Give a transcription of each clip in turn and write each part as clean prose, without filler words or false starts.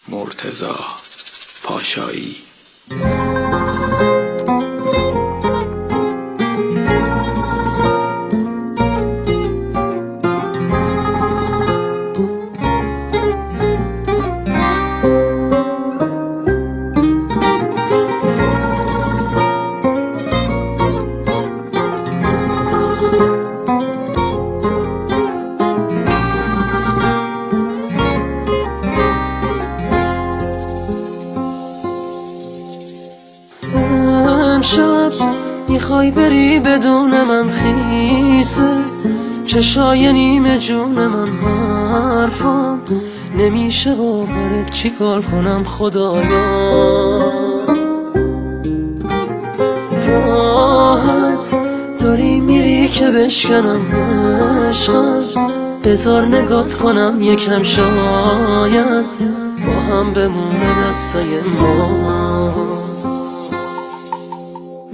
مرتضی پاشایی. امشب میخوای بری بدون من خیسه، چشای نیمه جون من حرفم نمیشه باورت، چی کار کنم خدایا. راحت داری میری که بشکنم عشقم، بذار نگات کنم یکم، شاید با هم بمونه دستای ما.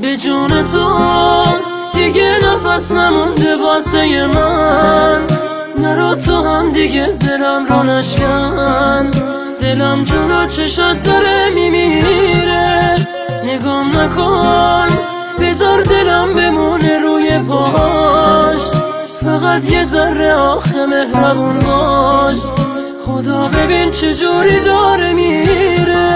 به جون تو دیگه نفس نمونده واسه من، نرو تو هم دیگه دلم رو نشکن. دلم جلو چشات داره میمیره، نگام نکن، بذار دلم بمونه روی پاش. فقط یه ذره آخه مهربون باش، خدا ببین چجوری داره میره.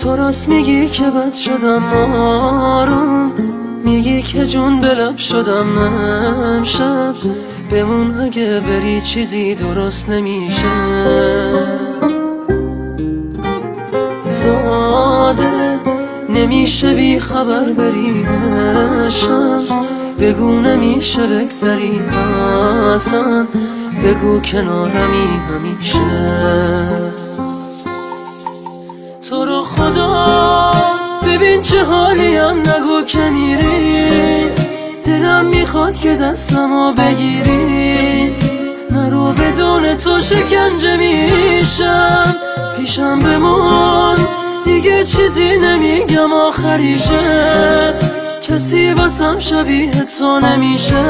تو راست میگی که بد شدم آروم، میگی که جون به لب شدم امشب. بمون اگه بری چیزی درست نمیشه، ساده نمیشه بی خبر بری عشقم. بگو نمیشه بگذری از من، بگو کنارمی همیشه. تو رو خدا ببین چه حالیم، نگو که میری، دلم میخواد که دستمو بگیری. نرو بدون تو شکنجه میشم، پیشم بمون دیگه چیزی نمیگم آخریشه. کسی واسم شبیه تو نمیشه،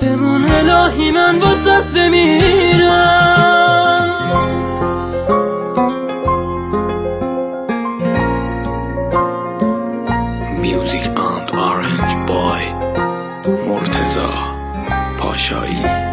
بمون الهی من واسط بمیرم. Music and Orange Boy مرتضی پاشایی.